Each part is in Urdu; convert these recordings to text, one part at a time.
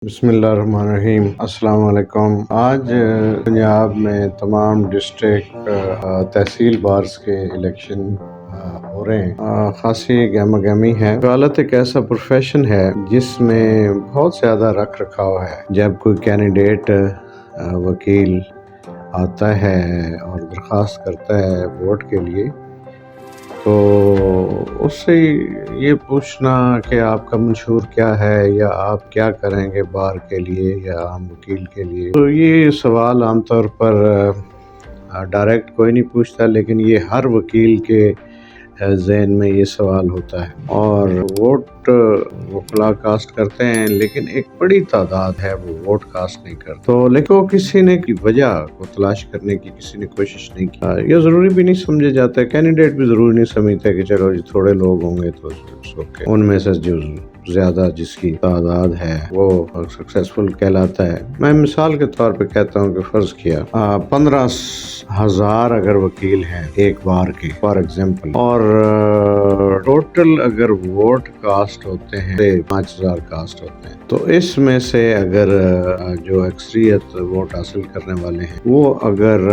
بسم اللہ الرحمن الرحیم۔ السلام علیکم۔ آج پنجاب میں تمام ڈسٹرکٹ تحصیل بارز کے الیکشن ہو رہے ہیں۔ خاصی گہما گہمی ہے۔ وکالت ایک ایسا پروفیشن ہے جس میں بہت زیادہ رکھ رکھاؤ ہے۔ جب کوئی کینڈیڈیٹ وکیل آتا ہے اور درخواست کرتا ہے ووٹ کے لیے تو اس سے یہ پوچھنا کہ آپ کا منشور کیا ہے یا آپ کیا کریں گے بار کے لیے یا عام وکیل کے لیے، تو یہ سوال عام طور پر ڈائریکٹ کوئی نہیں پوچھتا، لیکن یہ ہر وکیل کے ذہن میں یہ سوال ہوتا ہے۔ اور ووٹ وکلا کاسٹ کرتے ہیں، لیکن ایک بڑی تعداد ہے وہ ووٹ کاسٹ نہیں کرتے، تو لیکن کسی نے کی وجہ کو تلاش کرنے کی کسی نے کوشش نہیں کی۔ یہ ضروری بھی نہیں سمجھا جاتا ہے، کینڈیڈیٹ بھی ضروری نہیں سمجھتا کہ چلو جی تھوڑے لوگ ہوں گے تو ان میں سے جو زیادہ جس کی تعداد ہے وہ سکسیسفل کہلاتا ہے۔ میں مثال کے طور پہ کہتا ہوں کہ فرض کیا 15,000 اگر وکیل ہیں ایک بار کے فار ایگزامپل، اور ٹوٹل اگر ووٹ کاسٹ ہوتے ہیں 5,000 کاسٹ ہوتے ہیں، تو اس میں سے اگر جو اکثریت ووٹ حاصل کرنے والے ہیں وہ اگر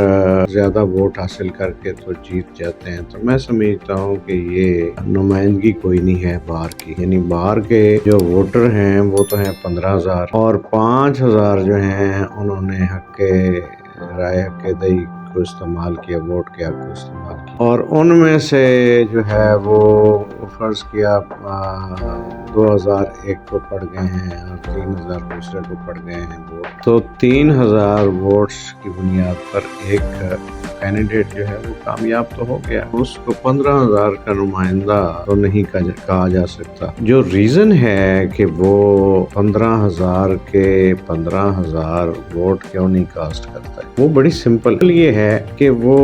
زیادہ ووٹ حاصل کر کے تو جیت جاتے ہیں، تو میں سمجھتا ہوں کہ یہ نمائندگی کوئی نہیں ہے بار کی، یعنی بار کے جو ووٹر ہیں وہ تو ہیں 15,000 اور 5,000 جو ہیں انہوں نے حق رائے حق دہی کو استعمال کیا، ووٹ کے حق کو استعمال کیا، اور ان میں سے جو ہے وہ فرض کیا 2,000 ایک کو پڑ گئے ہیں اور 3,000 دوسرے کو پڑ گئے ہیں ووٹ، تو 3,000 ووٹس کی بنیاد پر ایک کینڈیڈیٹ جو ہے وہ کامیاب تو ہو گیا، اس کو 15,000 کا نمائندہ تو نہیں کہا جا سکتا۔ جو ریزن ہے کہ وہ 15,000 کے 15,000 ووٹ کیوں نہیں کاسٹ کرتا ہے، وہ بڑی سمپل یہ ہے کہ وہ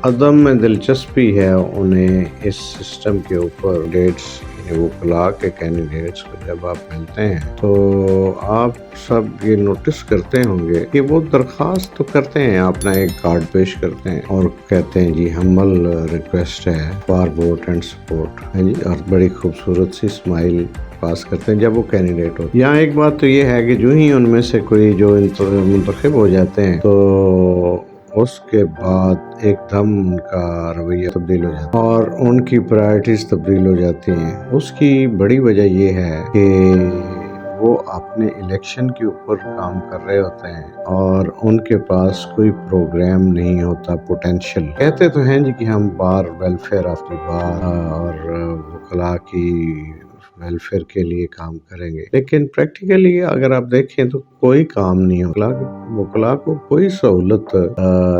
عدم میں دلچسپی ہے انہیں اس سسٹم کے اوپر۔ ڈیٹس وکلا کے کینڈیڈیٹس کو جب آپ ملتے ہیں تو آپ سب یہ نوٹس کرتے ہوں گے کہ وہ درخواست تو کرتے ہیں، اپنا ایک کارڈ پیش کرتے ہیں اور کہتے ہیں جی ہمبل ریکویسٹ ہے فار ووٹ اینڈ سپورٹ، جی، اور بڑی خوبصورت سی اسمائل پاس کرتے ہیں جب وہ کینڈیڈیٹ ہو۔ یہاں ایک بات تو یہ ہے کہ جو ہی ان میں سے کوئی جو منتخب ہو جاتے ہیں تو اس کے بعد ایک دم ان کا رویہ تبدیل ہو جاتا ہے اور ان کی پرائرٹیز تبدیل ہو جاتی ہیں۔ اس کی بڑی وجہ یہ ہے کہ وہ اپنے الیکشن کے اوپر کام کر رہے ہوتے ہیں اور ان کے پاس کوئی پروگرام نہیں ہوتا پوٹینشیل۔ کہتے تو ہیں جی کہ ہم بار ویلفیئر آف دی بار اور وکلا کی ویلفیئر کے لیے کام کریں گے، لیکن پریکٹیکلی اگر آپ دیکھیں تو کوئی کام نہیں ہو، وکلا کو کوئی سہولت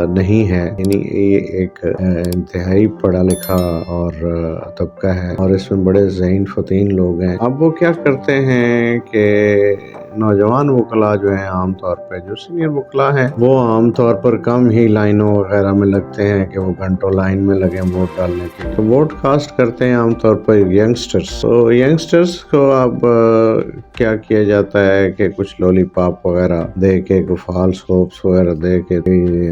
نہیں ہے، یعنی یہ ایک انتہائی پڑھا لکھا اور طبقہ ہے اور اس میں بڑے ذہین فطین لوگ ہیں۔ اب وہ کیا کرتے ہیں کہ نوجوان وکلا جو ہیں عام طور پہ جو سینئر وکلا ہیں وہ عام طور پر کم ہی لائنوں وغیرہ میں لگتے ہیں کہ وہ گھنٹوں لائن میں لگیں ووٹ ڈالنے کے لیے، تو ووٹ کاسٹ کرتے ہیں عام طور پر ینگسٹرز۔ تو ینگسٹرز کو اب کیا کیا جاتا ہے کہ کچھ لولی پاپ وغیرہ دے کے، فالس ہوپس وغیرہ دے کے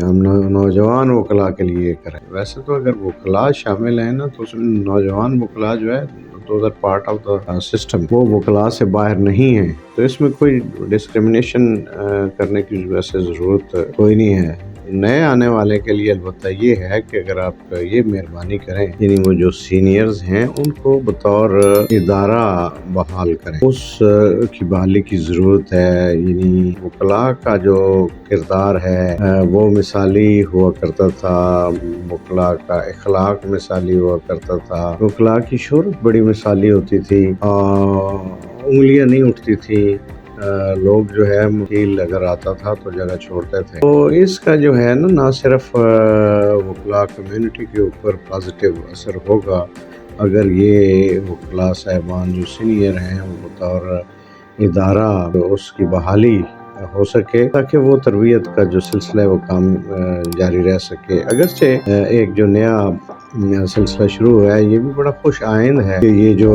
ہم نوجوان وکلا کے لیے کریں۔ ویسے تو اگر وکلا شامل ہیں نا تو اس میں نوجوان وکلا جو ہے those are part of the system، وہ وکلا سے باہر نہیں ہیں، تو اس میں کوئی ڈسکریمنیشن کرنے کی ویسے ضرورت کوئی نہیں ہے۔ نئے آنے والے کے لیے البتہ یہ ہے کہ اگر آپ یہ مہربانی کریں، یعنی وہ جو سینئرز ہیں ان کو بطور ادارہ بحال کریں، اس کی بحالی کی ضرورت ہے۔ یعنی وکلا کا جو کردار ہے وہ مثالی ہوا کرتا تھا، وکلا کا اخلاق مثالی ہوا کرتا تھا، وکلا کی شہرت بڑی مثالی ہوتی تھی، انگلیاں نہیں اٹھتی تھی، لوگ جو ہے وکیل اگر آتا تھا تو جگہ چھوڑتے تھے۔ تو اس کا جو ہے نا نہ صرف وکلا کمیونٹی کے اوپر پازیٹیو اثر ہوگا اگر یہ وکلا صاحبان جو سینئر ہیں وہ بطور ادارہ اس کی بحالی ہو سکے تاکہ وہ تربیت کا جو سلسلہ ہے وہ کام جاری رہ سکے۔ اگرچہ ایک جو نیا سلسلہ شروع ہوا ہے یہ بھی بڑا خوش آئند ہے کہ یہ جو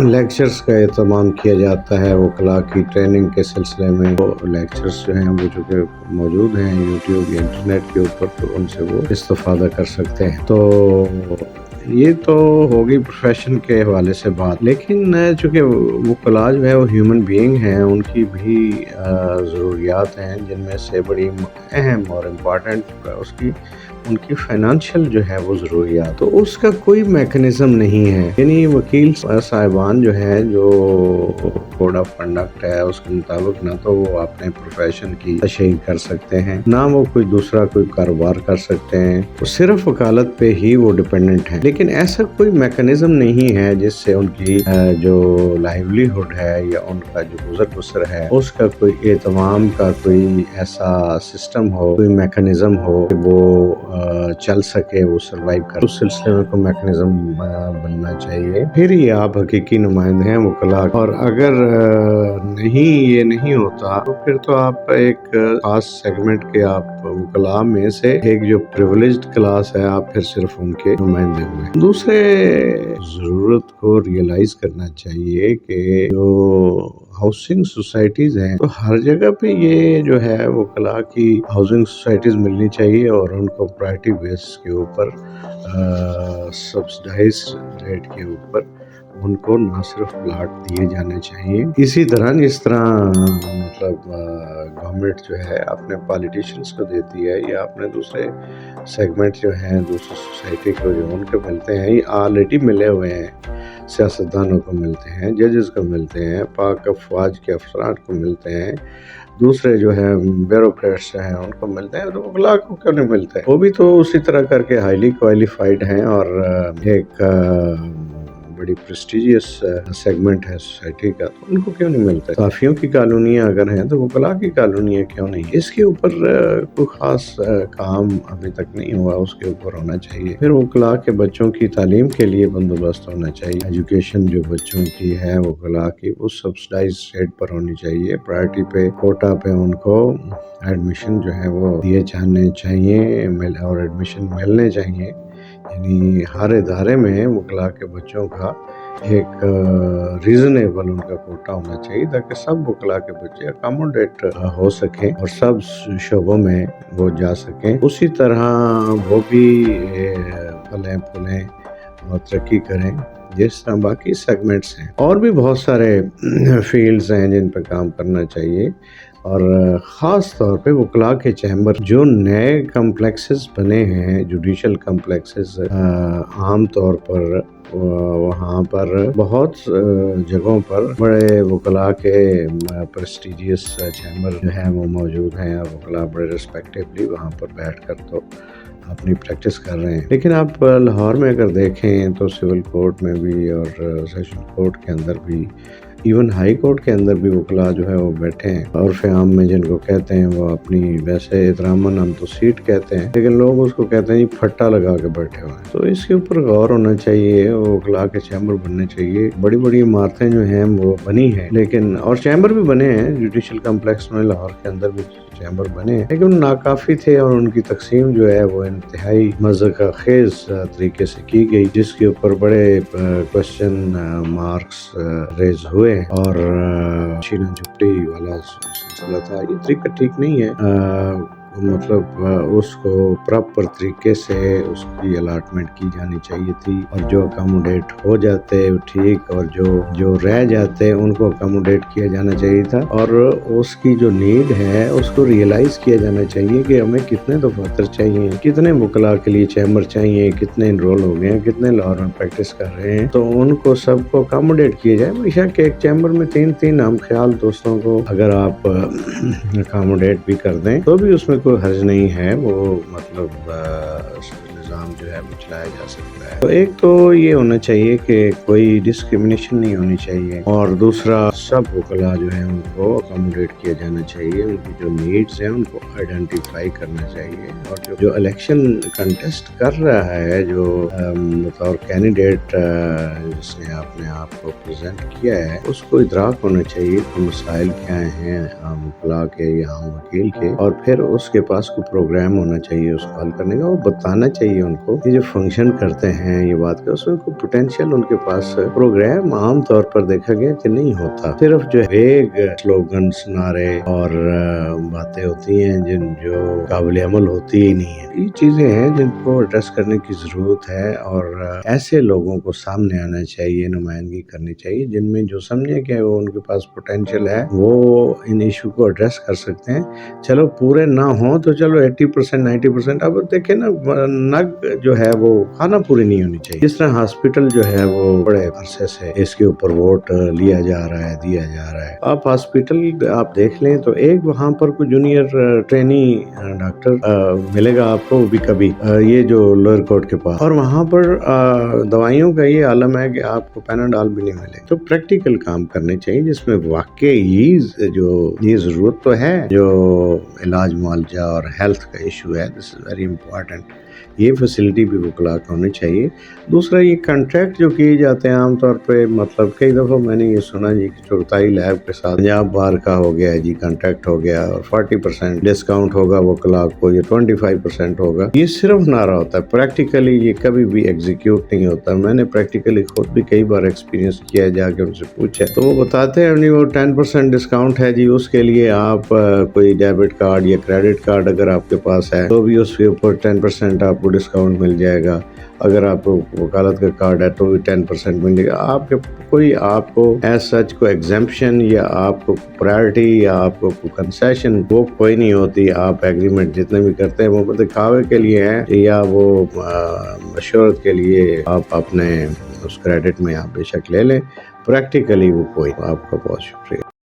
لیکچرز کا اہتمام کیا جاتا ہے وکلا کی ٹریننگ کے سلسلے میں، وہ لیکچرز جو ہیں وہ چونکہ موجود ہیں یوٹیوب یا انٹرنیٹ کے اوپر، تو ان سے وہ استفادہ کر سکتے ہیں۔ تو یہ تو ہوگی پروفیشن کے حوالے سے بات، لیکن چونکہ وکلاء جو ہے وہ ہیومن بینگ ہیں، ان کی بھی ضروریات ہیں، جن میں سے بڑی اہم اور امپورٹنٹ ان کی فائنانشیل جو ہے وہ ضروریات، تو اس کا کوئی میکنزم نہیں ہے. یعنی وکیل صاحبان جو ہے، جو کوڈ آف کنڈکٹ ہے اس کے مطابق نہ تو وہ اپنے پروفیشن کی تشہیر کر سکتے ہیں، نہ وہ کوئی کاروبار کر سکتے ہیں، وہ صرف وکالت پہ ہی وہ ڈیپینڈنٹ ہیں. لیکن ایسا کوئی میکنزم نہیں ہے جس سے ان کی جو لائیولیہڈ ہے یا ان کا جو گزر بسر ہے اس کا کوئی اہتمام کا کوئی ایسا سسٹم ہو، کوئی میکنزم ہو کہ وہ چل سکے، وہ سروائیو کر. اس سلسلے میں کوئی میکنزم بننا چاہیے، پھر ہی آپ حقیقی نمائندے ہیں وکلاء. اور اگر یہ نہیں ہوتا تو پھر تو آپ ایک خاص سیگمنٹ کے آپ وکلاء میں سے ایک جو پریویلیجڈ کلاس ہے، آپ پھر صرف ان کے نمائندے ہوئے. دوسرے ضرورت کو ریئلائز کرنا چاہیے کہ جو ہاؤسنگ سوسائٹیز ہیں تو ہر جگہ پہ یہ جو ہے وکلاء کی ہاؤسنگ سوسائٹیز ملنی چاہیے، اور ان کو پرائرٹی بیس کے اوپر سبسڈائز ریٹ کے اوپر ان کو نہ صرف پلاٹ دیے جانے چاہیے. اسی طرح جس طرح مطلب گورنمنٹ جو ہے اپنے پالیٹیشنز کو دیتی ہے یا اپنے دوسرے سیگمنٹ جو ہیں دوسری سوسائٹی کو جو ان کو ملتے ہیں، یہ آلریڈی ملے ہوئے ہیں. سیاستدانوں کو ملتے ہیں، ججز کو ملتے ہیں، پاک افواج کے افسران کو ملتے ہیں، دوسرے جو ہے بیوروکریٹس ہیں ان کو ملتے ہیں، تو وکلاء کو کیوں نہیں ملتے؟ وہ بھی تو اسی طرح کر کے ہائیلی کوالیفائڈ ہیں اور ایک بڑی پریسٹیجیس سیگمنٹ ہے سوسائٹی کا، تو ان کو کیوں نہیں ملتا؟ صحافیوں کی کالونیاں اگر ہیں تو وکلاء کی کالونیاں کیوں نہیں؟ اس کے اوپر کوئی خاص کام ابھی تک نہیں ہوا، اس کے اوپر ہونا چاہیے. پھر وکلاء کے بچوں کی تعلیم کے لیے بندوبست ہونا چاہیے. ایجوکیشن جو بچوں کی ہے وکلاء کی، وہ سبسڈائز ریٹ پر ہونی چاہیے، پرائرٹی پہ، کوٹا پہ ان کو ایڈمیشن جو ہے وہ دیے جانے چاہیے اور ایڈمیشن ملنے چاہیے. یعنی ہر ادارے میں وکلاء کے بچوں کا ایک ریزنیبل ان کا کوٹا ہونا چاہیے، تاکہ سب وکلاء کے بچے اکاموڈیٹ ہو سکیں اور سب شعبوں میں وہ جا سکیں. اسی طرح وہ بھی پھلیں پھولیں اور ترقی کریں جس طرح باقی سیگمنٹس ہیں. اور بھی بہت سارے فیلڈز ہیں جن پہ کام کرنا چاہیے، اور خاص طور پہ وکلاء کے چیمبر جو نئے کمپلیکسز بنے ہیں، جوڈیشل کمپلیکسز، عام طور پر وہاں پر بہت جگہوں پر بڑے وکلاء کے پریسٹیجیس چیمبر جو ہیں وہ موجود ہیں، اور وکلاء بڑے ریسپیکٹیبلی وہاں پر بیٹھ کر تو اپنی پریکٹس کر رہے ہیں. لیکن آپ لاہور میں اگر دیکھیں تو سول کورٹ میں بھی اور سیشن کورٹ کے اندر بھی، ایون ہائی کورٹ کے اندر بھی وکلاء جو ہے وہ بیٹھے ہیں. عرف عام میں جن کو کہتے ہیں وہ اپنی، ویسے احتراماً ہم تو سیٹ کہتے ہیں لیکن لوگ اس کو کہتے ہیں پھٹا لگا کے بیٹھے ہوئے ہیں. تو اس کے اوپر غور ہونا چاہیے. وکلاء کے چیمبر بننے چاہیے. بڑی بڑی عمارتیں جو ہیں وہ بنی ہیں، لیکن اور چیمبر بھی بنے ہیں جوڈیشل کمپلیکس میں، لاہور کے اندر بھی چیمبر بنے ہیں، لیکن ناکافی تھے اور ان کی تقسیم جو ہے وہ انتہائی مضحکہ خیز طریقے سے کی گئی، جس کے اوپر بڑے کوسچن مارکس ریز ہوئے اور چھینا جھپٹی والا سلسلہ تھا. یہ طریقہ ٹھیک نہیں ہے. مطلب اس کو پراپر طریقے سے اس کی الاٹمنٹ کی جانی چاہیے تھی، اور جو اکاموڈیٹ ہو جاتے ٹھیک، اور جو رہ جاتے ان کو اکاموڈیٹ کیا جانا چاہیے تھا. اور اس کی جو نیڈ ہے اس کو ریئلائز کیا جانا چاہیے کہ ہمیں کتنے دفاتر چاہیے، کتنے وکلاء کے لیے چیمبر چاہیے، کتنے انرول ہو گئے ہیں، کتنے لاہور میں پریکٹس کر رہے ہیں، تو ان کو سب کو اکاموڈیٹ کیا جائے. بے شک ایک چیمبر میں تین ہم خیال دوستوں کو اگر آپ اکاموڈیٹ بھی کر دیں تو بھی اس میں کوئی حرج نہیں ہے. وہ مطلب نظام جو ہے وہ چلایا جا سکتا ہے. تو ایک تو یہ ہونا چاہیے کہ کوئی ڈسکریمنیشن نہیں ہونی چاہیے، اور دوسرا سب وکلاء جو ہیں ان کو اکاموڈیٹ کیا جانا چاہیے. ان کی جو نیڈز ہیں ان کو آئیڈینٹیفائی کرنا چاہیے، اور جو الیکشن کنٹیسٹ کر رہا ہے، جو بطور کینڈیڈیٹ جس نے اپنے آپ کو پریزنٹ کیا ہے، اس کو ادراک ہونا چاہیے کہ مسائل کیا ہیں عام وکلاء کے یا عام وکیل کے، اور پھر اس کے پاس کوئی پروگرام ہونا چاہیے اس کو حل کرنے کا. وہ بتانا چاہیے چاہیے ان کو یہ جو فنکشن کرتے ہیں یہ بات کا اس میں کوئی پوٹینشیل ان کے پاس پروگرام عام طور پر دیکھا گیا کہ نہیں ہوتا، صرف جو ویگ سلوگنس نعرے اور باتیں ہوتی ہیں جو قابل عمل ہوتی ہی نہیں ہے۔ یہ چیزیں ہیں جن کو ایڈریس کرنے کی ضرورت ہے اور ایسے لوگوں کو سامنے آنا چاہیے، نمائندگی کرنی چاہیے جن میں جو سمجھے کہ وہ ان کے پاس پوٹینشیل ہے وہ ان ایشو کو ایڈریس کر سکتے ہیں۔ چلو پورے نہ ہوں تو چلو 80% 90%، اب دیکھیں نا نگ جو ہے وہ کھانا پوری نہیں ہونی چاہیے۔ جس طرح ہاسپٹل جو ہے وہ بڑے عرصے سے اس کے اوپر ووٹ لیا جا رہا ہے، دیا جا رہا ہے۔ آپ ہاسپٹل آپ دیکھ لیں تو ایک وہاں پر کوئی جونیئر ٹرینی ڈاکٹر ملے گا آپ کو بھی کبھی، یہ جو لوئر کورٹ کے پاس، اور وہاں پر دوائیوں کا یہ عالم ہے کہ آپ کو پیناڈال بھی نہیں ملے۔ تو پریکٹیکل کام کرنے چاہیے جس میں واقعی جو یہ ضرورت تو ہے، جو علاج معالجہ اور ہیلتھ کا ایشو ہے، دس از ویری امپورٹنٹ، یہ فیسلٹی بھی وکلاء کو ہونی چاہیے۔ دوسرا یہ کنٹریکٹ جو کیے جاتے ہیں عام طور پہ، مطلب کئی دفعہ میں نے یہ سنا جی کہ چغتائی لیب کے ساتھ پنجاب بار کا ہو گیا جی کنٹریکٹ ہو گیا اور 40% ڈسکاؤنٹ ہوگا وکلاء کو، یہ 25% ہوگا۔ یہ صرف نعرہ ہوتا ہے، پریکٹیکلی یہ کبھی بھی ایگزیکیوٹ نہیں ہوتا۔ میں نے پریکٹیکلی خود بھی کئی بار ایکسپیرینس کیا، جا کے ان سے پوچھا تو وہ بتاتے ہیں نہیں وہ 10% ڈسکاؤنٹ ہے جی، اس کے لیے آپ کوئی ڈیبٹ کارڈ یا کریڈٹ کارڈ اگر آپ کے پاس ہے تو بھی اس کے اوپر 10% آپ کو ڈسکاؤنٹ مل جائے گا، اگر آپ کو وکالت کا کارڈ ہے تو بھی 10% ملے گا۔ آپ کو ایز سچ کو ایگزمپشن یا آپ کو پرائرٹی یا آپ کو کنسیشن وہ کوئی نہیں ہوتی۔ آپ ایگریمنٹ جتنے بھی کرتے ہیں وہ دکھاوے کے لیے ہیں یا وہ مشورت کے لیے آپ اپنے اس کریڈٹ میں آپ بے شک لے لیں، پریکٹیکلی وہ کوئی۔ آپ کا بہت شکریہ۔